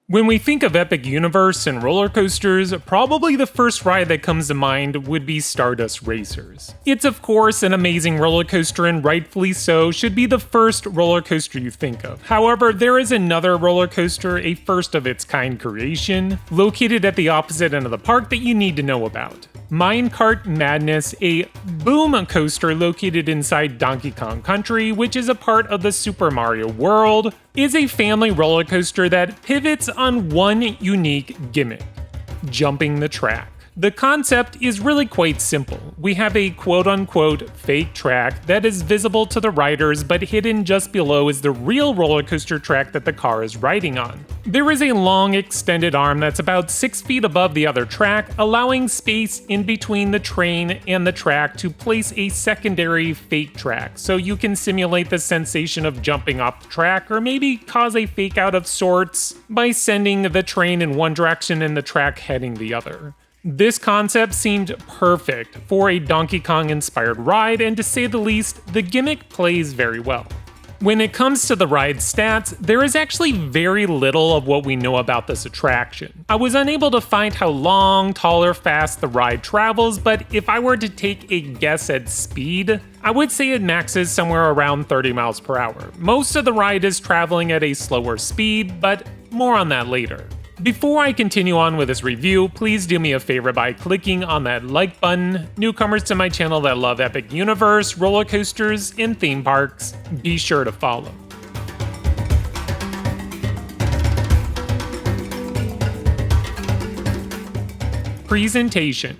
When we think of Epic Universe and roller coasters, probably the first ride that comes to mind would be Stardust Racers. It's of course an amazing roller coaster and rightfully so should be the first roller coaster you think of. However, there is another roller coaster, a first of its kind creation, located at the opposite end of the park that you need to know about. Minecart Madness, a boom coaster located inside Donkey Kong Country, which is a part of the Super Mario World, is a family roller coaster that pivots on one unique gimmick: jumping the track. The concept is really quite simple. We have a quote-unquote fake track that is visible to the riders, but hidden just below is the real roller coaster track that the car is riding on. There is a long extended arm that's about 6 feet above the other track, allowing space in between the train and the track to place a secondary fake track, so you can simulate the sensation of jumping off the track, or maybe cause a fake out of sorts by sending the train in one direction and the track heading the other. This concept seemed perfect for a Donkey Kong inspired ride, and to say the least, the gimmick plays very well. When it comes to the ride stats, there is actually very little of what we know about this attraction. I was unable to find how long, tall, or fast the ride travels, but if I were to take a guess at speed, I would say it maxes somewhere around 30 miles per hour. Most of the ride is traveling at a slower speed, but more on that later. Before I continue on with this review, please do me a favor by clicking on that like button. Newcomers to my channel that love Epic Universe, roller coasters, and theme parks, be sure to follow. Presentation.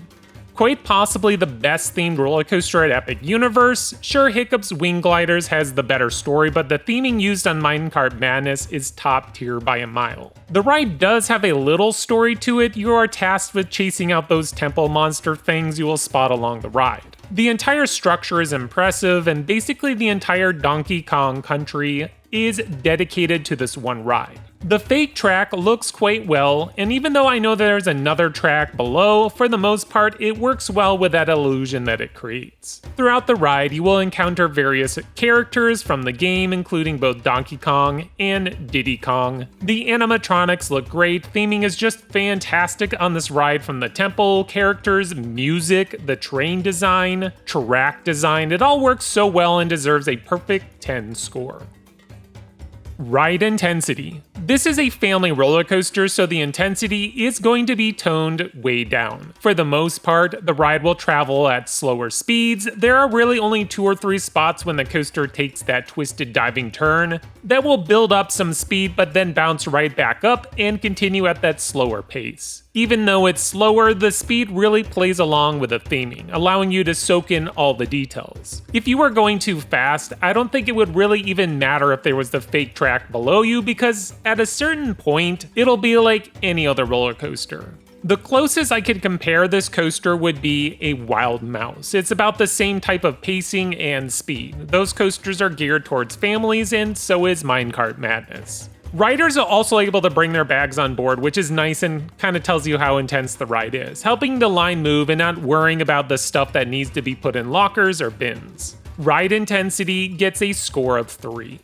Quite possibly the best themed roller coaster at Epic Universe. Sure, Hiccup's Wing Gliders has the better story, but the theming used on Minecart Madness is top tier by a mile. The ride does have a little story to it. You are tasked with chasing out those temple monster things you will spot along the ride. The entire structure is impressive, and basically the entire Donkey Kong Country is dedicated to this one ride. The fake track looks quite well, and even though I know there's another track below, for the most part it works well with that illusion that it creates. Throughout the ride, you will encounter various characters from the game, including both Donkey Kong and Diddy Kong. The animatronics look great, theming is just fantastic on this ride, from the temple, characters, music, the train design, track design, it all works so well and deserves a perfect 10 score. Ride intensity. This is a family roller coaster, so the intensity is going to be toned way down. For the most part, the ride will travel at slower speeds. There are really only 2 or 3 spots when the coaster takes that twisted diving turn that will build up some speed but then bounce right back up and continue at that slower pace. Even though it's slower, the speed really plays along with the theming, allowing you to soak in all the details. If you were going too fast, I don't think it would really even matter if there was the fake track below you, because at a certain point, it'll be like any other roller coaster. The closest I could compare this coaster would be a Wild Mouse. It's about the same type of pacing and speed. Those coasters are geared towards families, and so is Minecart Madness. Riders are also able to bring their bags on board, which is nice and kind of tells you how intense the ride is, helping the line move and not worrying about the stuff that needs to be put in lockers or bins. Ride intensity gets a score of 3.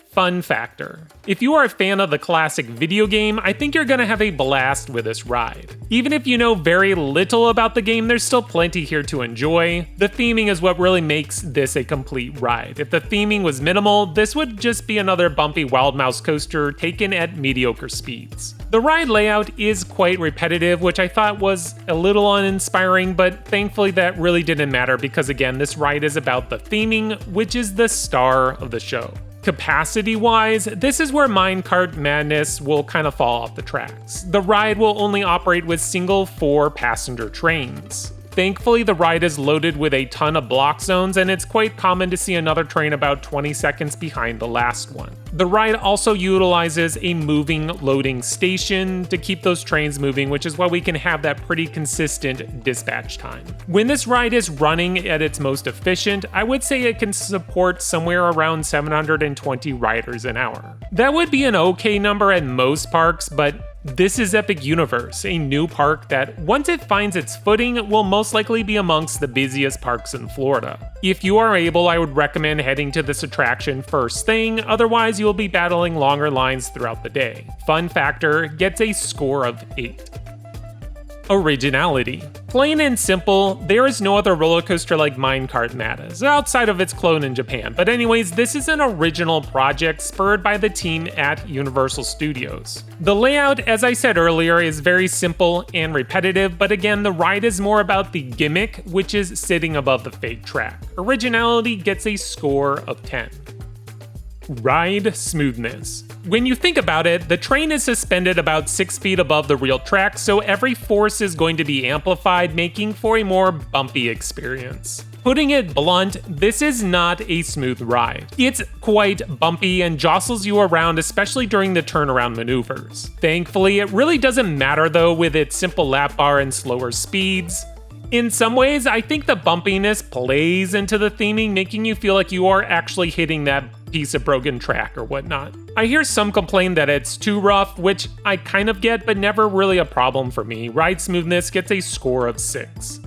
Fun factor. If you are a fan of the classic video game, I think you're gonna have a blast with this ride. Even if you know very little about the game, there's still plenty here to enjoy. The theming is what really makes this a complete ride. If the theming was minimal, this would just be another bumpy Wild Mouse coaster taken at mediocre speeds. The ride layout is quite repetitive, which I thought was a little uninspiring, but thankfully that really didn't matter because again, this ride is about the theming, which is the star of the show. Capacity-wise, this is where Minecart Madness will kind of fall off the tracks. The ride will only operate with single 4-passenger trains. Thankfully, the ride is loaded with a ton of block zones, and it's quite common to see another train about 20 seconds behind the last one. The ride also utilizes a moving loading station to keep those trains moving, which is why we can have that pretty consistent dispatch time. When this ride is running at its most efficient, I would say it can support somewhere around 720 riders an hour. That would be an okay number at most parks, but This is Epic Universe, a new park that, once it finds its footing, will most likely be amongst the busiest parks in Florida. If you are able, I would recommend heading to this attraction first thing, otherwise you will be battling longer lines throughout the day. Fun factor, gets a score of 8. Originality. Plain and simple, there is no other roller coaster like Minecart Madness, outside of its clone in Japan. But anyways, this is an original project spurred by the team at Universal Studios. The layout, as I said earlier, is very simple and repetitive, but again, the ride is more about the gimmick, which is sitting above the fake track. Originality gets a score of 10. Ride smoothness. When you think about it, the train is suspended about 6 feet above the real track, so every force is going to be amplified, making for a more bumpy experience. Putting it blunt, this is not a smooth ride. It's quite bumpy and jostles you around, especially during the turnaround maneuvers. Thankfully, it really doesn't matter though with its simple lap bar and slower speeds. In some ways, I think the bumpiness plays into the theming, making you feel like you are actually hitting that piece of broken track or whatnot. I hear some complain that it's too rough, which I kind of get, but never really a problem for me. Ride smoothness gets a score of 6.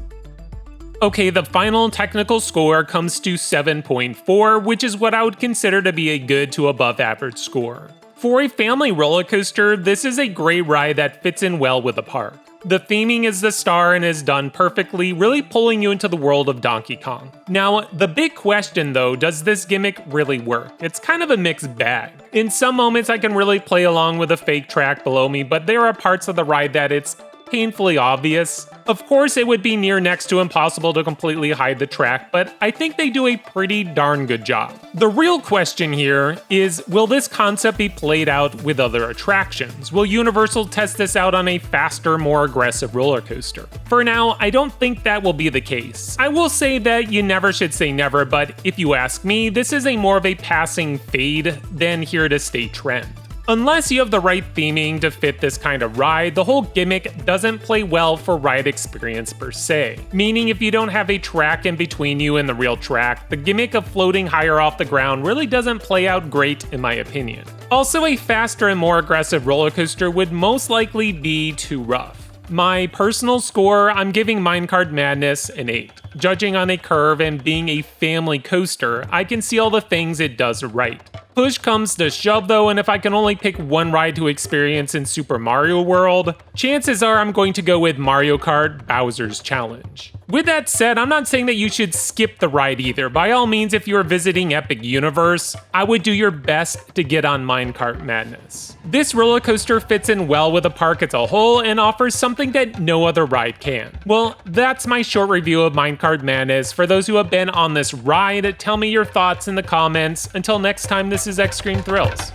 Okay, the final technical score comes to 7.4, which is what I would consider to be a good to above average score. For a family roller coaster, this is a great ride that fits in well with the park. The theming is the star and is done perfectly, really pulling you into the world of Donkey Kong. Now, the big question though, does this gimmick really work? It's kind of a mixed bag. In some moments I can really play along with a fake track below me, but there are parts of the ride that it's painfully obvious. Of course, it would be near next to impossible to completely hide the track, but I think they do a pretty darn good job. The real question here is, will this concept be played out with other attractions? Will Universal test this out on a faster, more aggressive roller coaster? For now, I don't think that will be the case. I will say that you never should say never, but if you ask me, this is a more of a passing fade than here to stay trend. Unless you have the right theming to fit this kind of ride, the whole gimmick doesn't play well for ride experience per se. Meaning if you don't have a track in between you and the real track, the gimmick of floating higher off the ground really doesn't play out great in my opinion. Also, a faster and more aggressive roller coaster would most likely be too rough. My personal score, I'm giving Minecart Madness an 8. Judging on a curve and being a family coaster, I can see all the things it does right. Push comes to shove though, and if I can only pick one ride to experience in Super Mario World, chances are I'm going to go with Mario Kart Bowser's Challenge. With that said, I'm not saying that you should skip the ride either. By all means, if you're visiting Epic Universe, I would do your best to get on Minecart Madness. This roller coaster fits in well with the park as a whole and offers something that no other ride can. Well, that's my short review of Minecart Madness. For those who have been on this ride, tell me your thoughts in the comments. Until next time, this is Extreme Thrills.